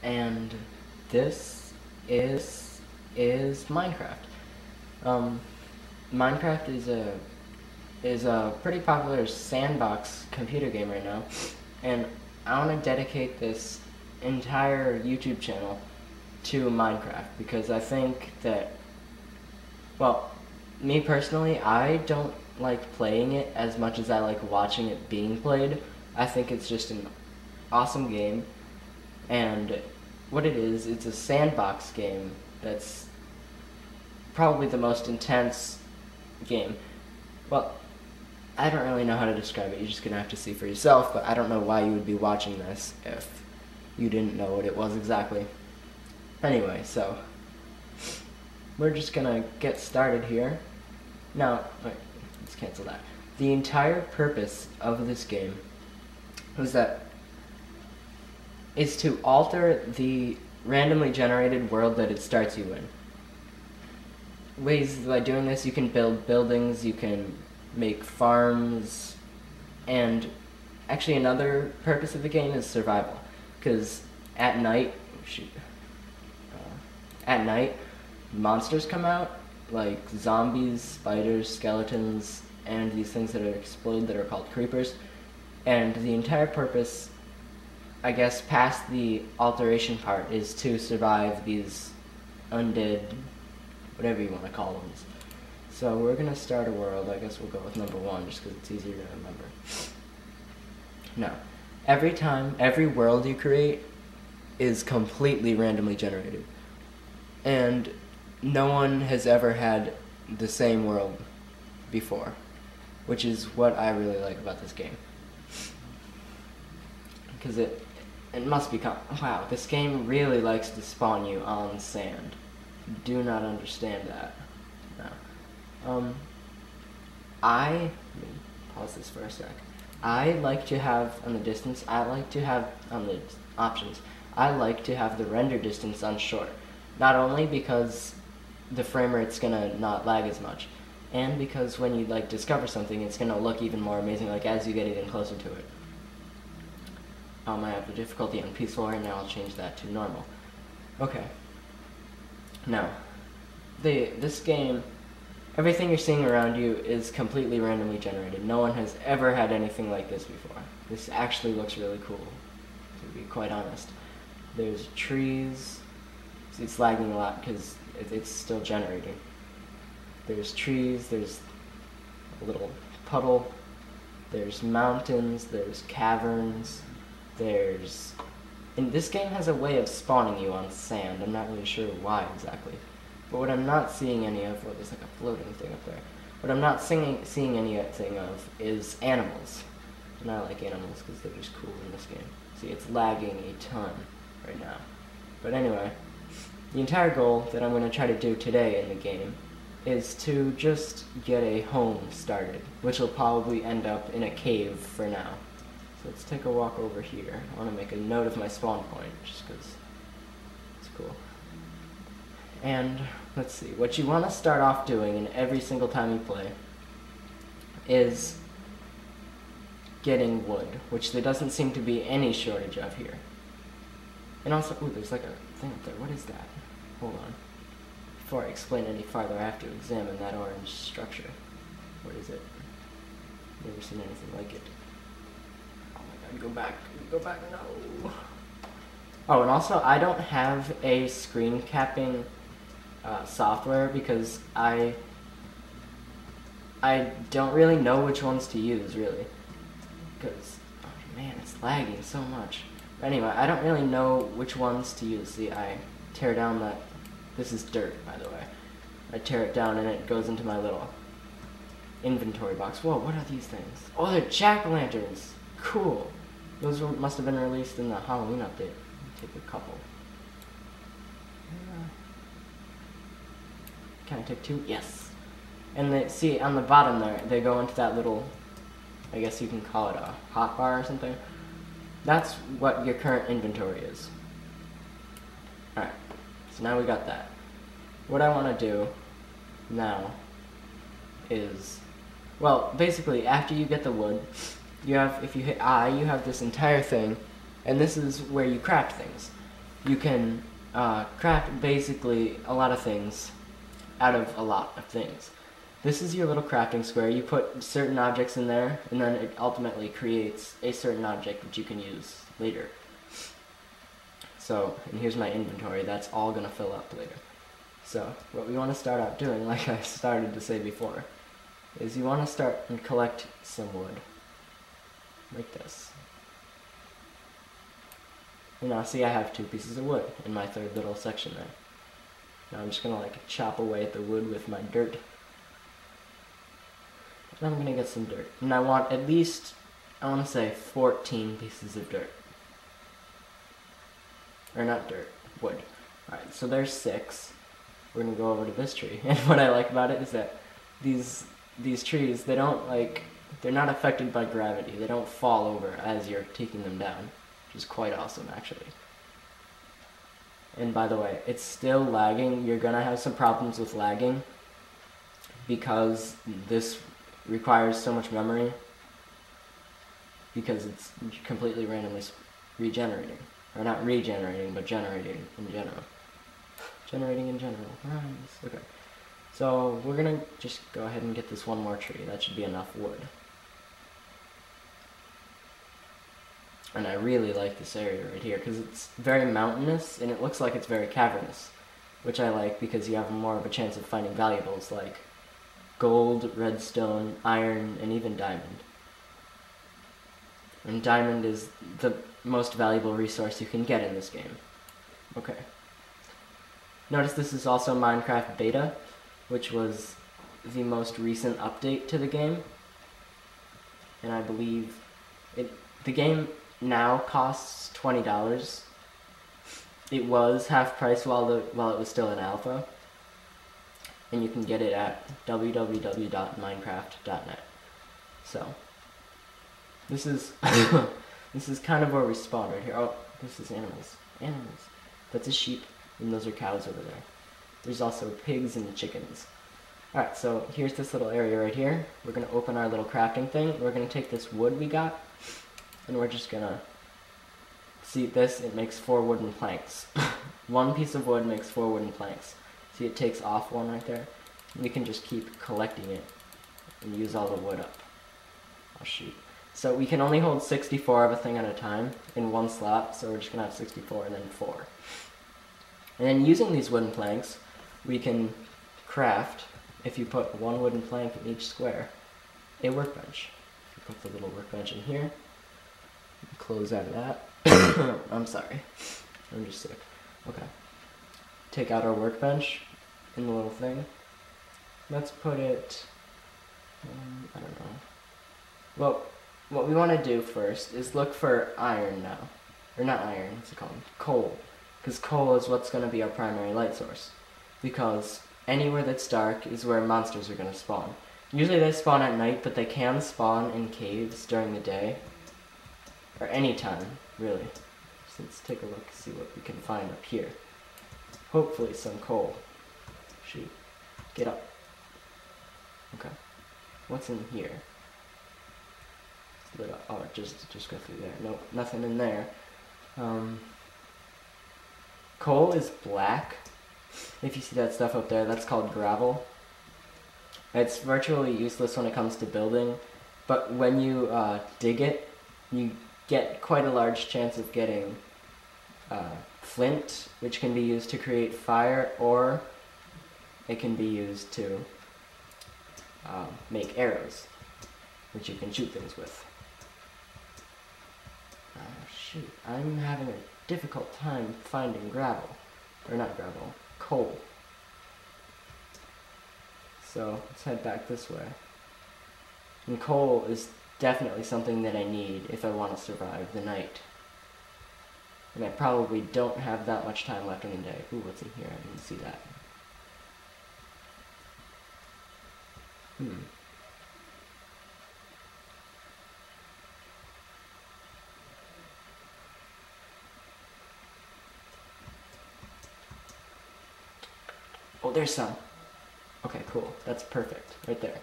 And this is Minecraft. Minecraft is a pretty popular sandbox computer game right now, and I want to dedicate this entire YouTube channel to Minecraft because I think that, well, me personally, I don't like playing it as much as I like watching it being played. I think it's just an awesome game, and what it is, it's a sandbox game that's probably the most intense game. Well, I don't really know how to describe it. You're just going to have to see for yourself, but I don't know why you would be watching this if you didn't know what it was exactly. Anyway, so we're just going to get started here. Now, wait, let's cancel that. The entire purpose of this game is to alter the randomly generated world that it starts you in. Ways by doing this, you can build buildings, you can make farms, and actually another purpose of the game is survival. Because at night, monsters come out, like zombies, spiders, skeletons, and these things that explode that are called creepers. And the entire purpose, I guess, past the alteration part, is to survive these undead, whatever you want to call them. So we're going to start a world. I guess we'll go with number 1 just because it's easier to remember. Now, every world you create is completely randomly generated. And no one has ever had the same world before, which is what I really like about this game. Because it must become, wow, this game really likes to spawn you on sand. Do not understand that. No. Let me pause this for a sec. I like to have, on the distance, I like to have, on the options, I like to have the render distance on short. Not only because the frame rate's gonna not lag as much, and because when you like discover something, it's gonna look even more amazing, like as you get even closer to it. I have the difficulty on peaceful right now. I'll change that to normal. Okay. Now, this game, everything you're seeing around you is completely randomly generated. No one has ever had anything like this before. This actually looks really cool, to be quite honest. There's trees. It's lagging a lot because it's still generating. There's trees, there's a little puddle, there's mountains, there's caverns, and this game has a way of spawning you on sand. I'm not really sure why exactly. But what I'm not seeing any of, well, there's like a floating thing up there. What I'm not seeing anything of is animals. And I like animals because they're just cool in this game. See, it's lagging a ton right now. But anyway, the entire goal that I'm going to try to do today in the game is to just get a home started, which will probably end up in a cave for now. So let's take a walk over here. I want to make a note of my spawn point, just because it's cool. And let's see, what you want to start off doing in every single time you play is getting wood, which there doesn't seem to be any shortage of here. And also, ooh, there's like a thing up there. What is that? Hold on. Before I explain any farther, I have to examine that orange structure. What is it? Never seen anything like it. Go back, no. Oh, and also, I don't have a screen capping software because I don't really know which ones to use, really. Because, oh man, it's lagging so much. But anyway, I don't really know which ones to use. See, I tear down that, this is dirt, by the way. I tear it down and it goes into my little inventory box. Whoa, what are these things? Oh, they're jack-o'-lanterns. Cool. Those must have been released in the Halloween update. Take a couple. Can I take 2? Yes. And see, on the bottom there, they go into that little, I guess you can call it a hotbar or something. That's what your current inventory is. Alright, so now we got that. What I want to do now is, well, basically, after you get the wood, you have, if you hit I, you have this entire thing, and this is where you craft things. you can craft basically a lot of things out of a lot of things. This is your little crafting square. You put certain objects in there, and then it ultimately creates a certain object which you can use later. So, and here's my inventory. That's all going to fill up later. So, what we want to start out doing, like I started to say before, is you want to start and collect some wood. Like this. And now see, I have 2 pieces of wood in my third little section there. Now I'm just going to like chop away at the wood with my dirt. And I'm going to get some dirt. And I want at least, I want to say 14 pieces of dirt. Or not dirt, wood. Alright, so there's 6. We're going to go over to this tree. And what I like about it is that these trees, they don't like, they're not affected by gravity. They don't fall over as you're taking them down. Which is quite awesome, actually. And by the way, it's still lagging. You're going to have some problems with lagging because this requires so much memory, because it's completely randomly regenerating. Or not regenerating, but generating in general. Generating in general. Rhymes. Okay. So we're going to just go ahead and get this one more tree. That should be enough wood. And I really like this area right here because it's very mountainous and it looks like it's very cavernous, which I like because you have more of a chance of finding valuables like gold, redstone, iron, and even diamond. And diamond is the most valuable resource you can get in this game. Okay. Notice this is also Minecraft Beta, which was the most recent update to the game. And I believe the game now costs $20. It was half price while it was still in alpha, and you can get it at www.minecraft.net. So this is this is kind of where we spawn right here. Oh, this is animals. Animals. That's a sheep, and those are cows over there. There's also pigs and chickens. Alright, so here's this little area right here. We're going to open our little crafting thing. We're going to take this wood we got, and we're just going to see this. It makes 4 wooden planks. 1 piece of wood makes 4 wooden planks. See, it takes off 1 right there. We can just keep collecting it and use all the wood up. Oh, shoot. So we can only hold 64 of a thing at a time in 1 slot, so we're just going to have 64 and then 4. And then using these wooden planks, we can craft, if you put 1 wooden plank in each square, a workbench. If you put the little workbench in here, close out of that. I'm sorry. I'm just sick. Okay. Take out our workbench in the little thing. Let's put it, I don't know. Well, what we want to do first is look for iron now. Or not iron, what's it called? Coal. Because coal is what's going to be our primary light source. Because anywhere that's dark is where monsters are going to spawn. Usually they spawn at night, but they can spawn in caves during the day. Or any time, really. So let's take a look, see what we can find up here. Hopefully some coal. Shoot. Get up. Okay. What's in here? Lit up. Oh, just go through there. Nope, nothing in there. Coal is black. If you see that stuff up there, that's called gravel. It's virtually useless when it comes to building, but when you dig it, you get quite a large chance of getting flint, which can be used to create fire, or it can be used to make arrows, which you can shoot things with. Shoot, I'm having a difficult time finding gravel. Or not gravel, coal. So, let's head back this way. And coal is definitely something that I need if I want to survive the night. And I probably don't have that much time left in the day. Ooh, what's in here? I didn't see that. Oh, there's some. Okay, cool. That's perfect. Right there.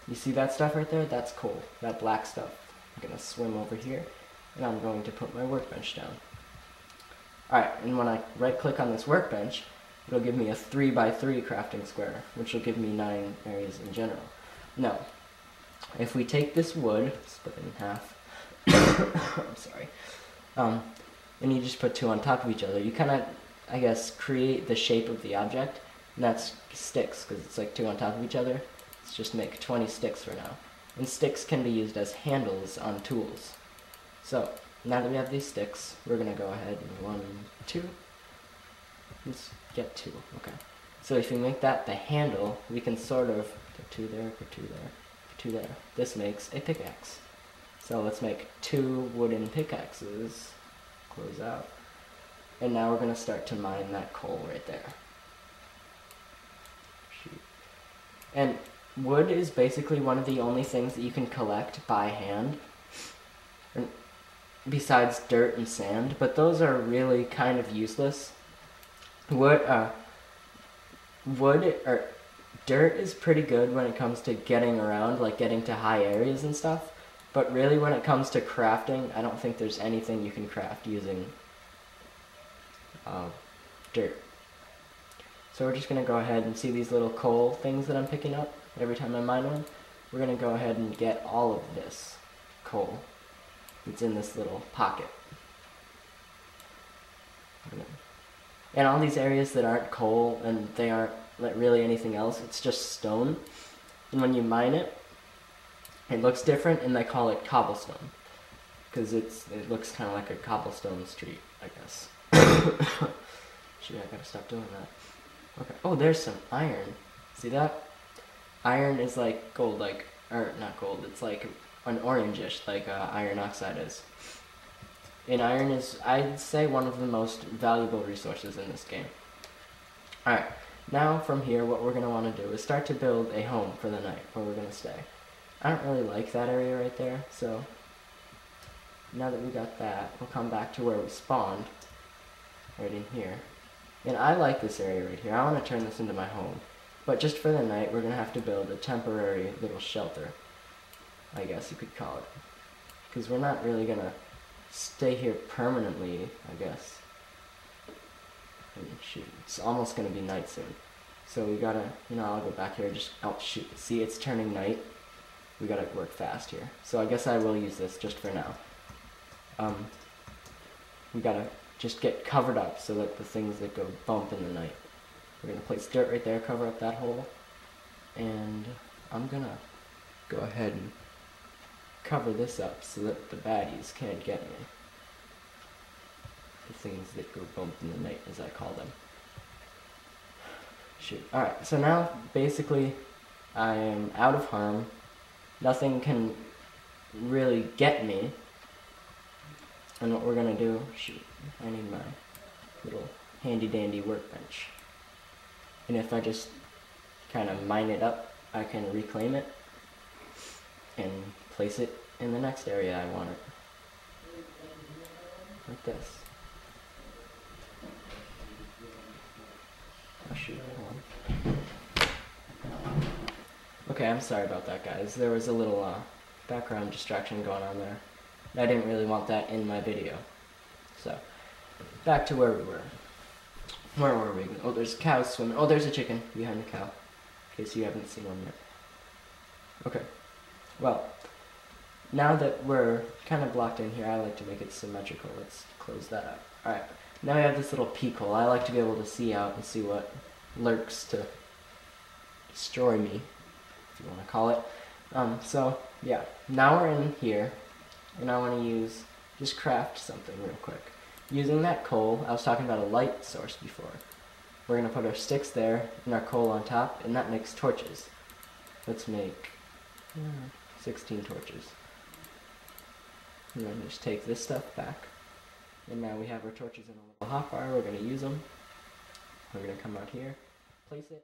You see that stuff right there? That's coal. That black stuff. I'm going to swim over here, and I'm going to put my workbench down. Alright, and when I right-click on this workbench, it'll give me a 3x3 crafting square, which will give me 9 areas in general. Now, if we take this wood, split it in half, I'm sorry, and you just put 2 on top of each other, you kind of, I guess, create the shape of the object, and that's sticks, because it's like 2 on top of each other. Let's just make 20 sticks for now. And sticks can be used as handles on tools. So, now that we have these sticks, we're going to go ahead and 1, 2, let's get 2, okay. So if we make that the handle, we can sort of put 2 there, put 2 there, put 2 there. This makes a pickaxe. So let's make 2 wooden pickaxes, close out. And now we're going to start to mine that coal right there. Shoot. And wood is basically one of the only things that you can collect by hand, besides dirt and sand, but those are really kind of useless. Dirt is pretty good when it comes to getting around, like getting to high areas and stuff, but really when it comes to crafting, I don't think there's anything you can craft using dirt. So we're just going to go ahead and see these little coal things that I'm picking up every time I mine one. We're going to go ahead and get all of this coal. It's in this little pocket. And all these areas that aren't coal and they aren't really anything else, it's just stone. And when you mine it, it looks different, and they call it cobblestone, because it looks kind of like a cobblestone street, I guess. Shoot, I gotta stop doing that. Okay. Oh, there's some iron. See that? Iron is like gold, or not gold. It's like an orangish, like iron oxide is. And iron is, I'd say, one of the most valuable resources in this game. Alright, now from here, what we're going to want to do is start to build a home for the night, where we're going to stay. I don't really like that area right there, so now that we got that, we'll come back to where we spawned, right in here. And I like this area right here. I want to turn this into my home. But just for the night, we're going to have to build a temporary little shelter, I guess you could call it. Because we're not really going to stay here permanently, I guess. And shoot, it's almost going to be night soon. So we gotta, I'll go back here, oh shoot, see, it's turning night. We gotta work fast here. So I guess I will use this just for now. We gotta just get covered up so that the things that go bump in the night. We're gonna place dirt right there, cover up that hole. And I'm gonna go ahead and cover this up so that the baddies can't get me. The things that go bump in the night, as I call them. Shoot. Alright, so now basically I am out of harm. Nothing can really get me. And what we're gonna do, shoot, I need my little handy dandy workbench. And if I just kind of mine it up, I can reclaim it and place it in the next area I want it. Like this. Oh shoot, hold on. Okay, I'm sorry about that, guys. There was a little background distraction going on there. I didn't really want that in my video. So, back to where we were. Where were we? Oh, there's cows swimming. Oh, there's a chicken behind the cow. In case you haven't seen one yet. Okay. Well, now that we're kind of blocked in here, I like to make it symmetrical. Let's close that up. Alright. Now we have this little peek hole. I like to be able to see out and see what lurks to destroy me, if you want to call it. So, yeah. Now we're in here. And I want to just craft something real quick. Using that coal, I was talking about a light source before. We're going to put our sticks there and our coal on top, and that makes torches. Let's make 16 torches. And then just take this stuff back. And now we have our torches in a little hotbar. We're going to use them. We're going to come out here, place it.